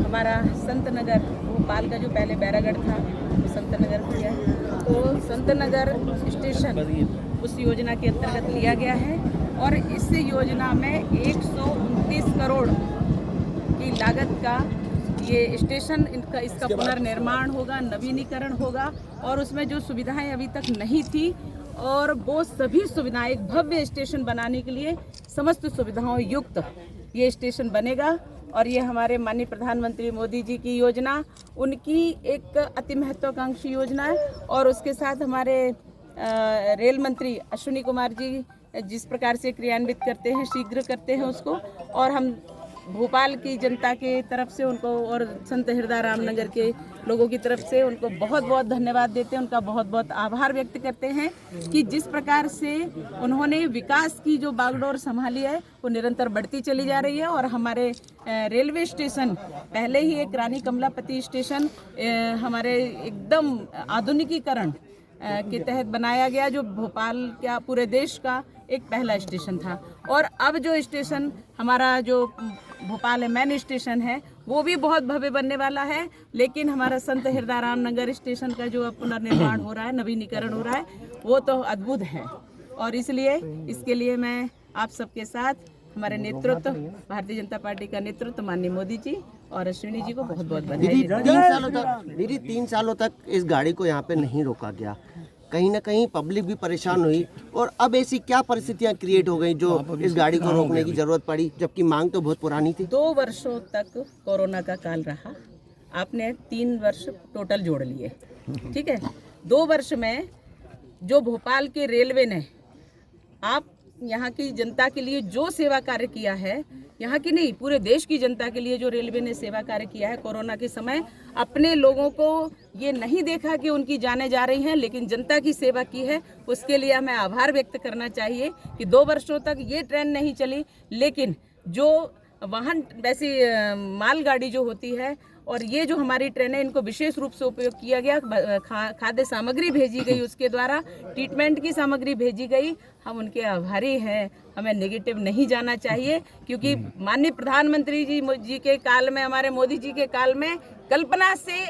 हमारा संत नगर भोपाल का जो पहले बैरागढ़ था वो संत नगर हो गया है, तो संत नगर स्टेशन उस योजना के अंतर्गत लिया गया है और इस योजना में 129 करोड़ की लागत का ये स्टेशन इसका पुनर्निर्माण होगा, नवीनीकरण होगा और उसमें जो सुविधाएं अभी तक नहीं थी और वो सभी सुविधाएं एक भव्य स्टेशन बनाने के लिए समस्त सुविधाओं युक्त ये स्टेशन बनेगा। और ये हमारे माननीय प्रधानमंत्री मोदी जी की योजना, उनकी एक अति महत्वाकांक्षी योजना है और उसके साथ हमारे रेल मंत्री अश्विनी कुमार जी जिस प्रकार से क्रियान्वित करते हैं, शीघ्र करते हैं उसको, और हम भोपाल की जनता के तरफ से उनको और संत हृदय रामनगर के लोगों की तरफ से उनको बहुत बहुत धन्यवाद देते हैं, उनका बहुत बहुत आभार व्यक्त करते हैं कि जिस प्रकार से उन्होंने विकास की जो बागडोर संभाली है वो निरंतर बढ़ती चली जा रही है। और हमारे रेलवे स्टेशन पहले ही एक रानी कमलापति स्टेशन हमारे एकदम आधुनिकीकरण के तहत बनाया गया, जो भोपाल का पूरे देश का एक पहला स्टेशन था। और अब जो स्टेशन हमारा जो भोपाल है मेन स्टेशन है वो भी बहुत भव्य बनने वाला है, लेकिन हमारा संत हृदय रामनगर स्टेशन का जो पुनर्निर्माण हो रहा है, नवीनीकरण हो रहा है, वो तो अद्भुत है। और इसलिए इसके लिए मैं आप सबके साथ हमारे नेतृत्व, भारतीय जनता पार्टी का नेतृत्व माननीय मोदी जी और अश्विनी जी को बहुत बहुत बधाई दीदी 3 सालों तक इस गाड़ी को यहाँ पे नहीं रोका गया, कहीं ना कहीं पब्लिक भी परेशान हुई और अब ऐसी क्या परिस्थितियाँ क्रिएट हो गई जो इस गाड़ी को रोकने की जरूरत पड़ी, जबकि मांग तो बहुत पुरानी थी। 2 वर्षों तक कोरोना का काल रहा, आपने 3 वर्ष टोटल जोड़ लिए, ठीक है। 2 वर्ष में जो भोपाल के रेलवे ने आप यहाँ की जनता के लिए जो सेवा कार्य किया है, यहाँ की नहीं पूरे देश की जनता के लिए जो रेलवे ने सेवा कार्य किया है कोरोना के समय, अपने लोगों को ये नहीं देखा कि उनकी जानें जा रही हैं, लेकिन जनता की सेवा की है, उसके लिए हमें आभार व्यक्त करना चाहिए कि 2 वर्षों तक ये ट्रेन नहीं चली, लेकिन जो वाहन वैसी मालगाड़ी जो होती है और ये जो हमारी ट्रेनें, इनको विशेष रूप से उपयोग किया गया, खाद्य सामग्री भेजी गई, उसके द्वारा ट्रीटमेंट की सामग्री भेजी गई, हम उनके आभारी हैं। हमें नेगेटिव नहीं जाना चाहिए, क्योंकि माननीय प्रधानमंत्री जी के काल में, हमारे मोदी जी के काल में कल्पना से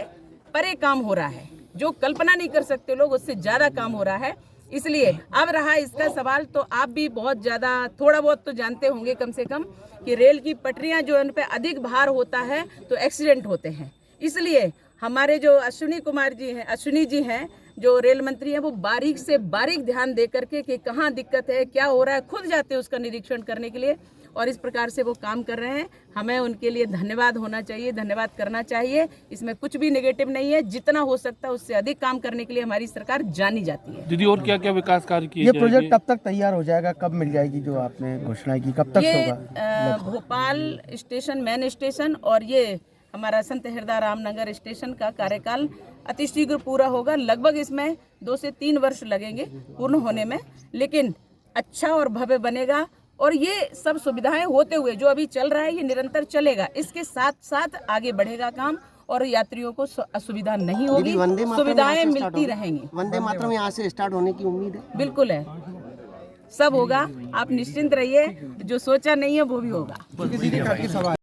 परे काम हो रहा है, जो कल्पना नहीं कर सकते लोग उससे ज़्यादा काम हो रहा है। इसलिए अब रहा इसका सवाल, तो आप भी बहुत ज़्यादा थोड़ा बहुत तो जानते होंगे कम से कम कि रेल की पटरियां जो उन पे अधिक भार होता है तो एक्सीडेंट होते हैं। इसलिए हमारे जो अश्विनी जी हैं जो रेल मंत्री हैं, वो बारीक से बारीक ध्यान दे करके कि कहाँ दिक्कत है, क्या हो रहा है, खुद जाते हैं उसका निरीक्षण करने के लिए और इस प्रकार से वो काम कर रहे हैं। हमें उनके लिए धन्यवाद होना चाहिए, धन्यवाद करना चाहिए, इसमें कुछ भी नेगेटिव नहीं है। जितना हो सकता है उससे अधिक काम करने के लिए हमारी सरकार जानी जाती है। दीदी और क्या क्या विकास कार्य किए ये प्रोजेक्ट कब तक तैयार हो जाएगा, कब मिल जाएगी जो आपने घोषणा की, कब तक होगा? भोपाल स्टेशन मेन स्टेशन और ये हमारा संत हृदय रामनगर स्टेशन का कार्यकाल अतिशीघ्र पूरा होगा। लगभग इसमें 2 से 3 वर्ष लगेंगे पूर्ण होने में, लेकिन अच्छा और भव्य बनेगा। और ये सब सुविधाएं होते हुए जो अभी चल रहा है ये निरंतर चलेगा, इसके साथ साथ आगे बढ़ेगा काम और यात्रियों को असुविधा नहीं होगी, सुविधाएं मिलती रहेंगी। वंदे मातरम यहाँ से स्टार्ट होने की उम्मीद है? बिल्कुल है, सब होगा, आप निश्चिंत रहिए, जो सोचा नहीं है वो भी होगा।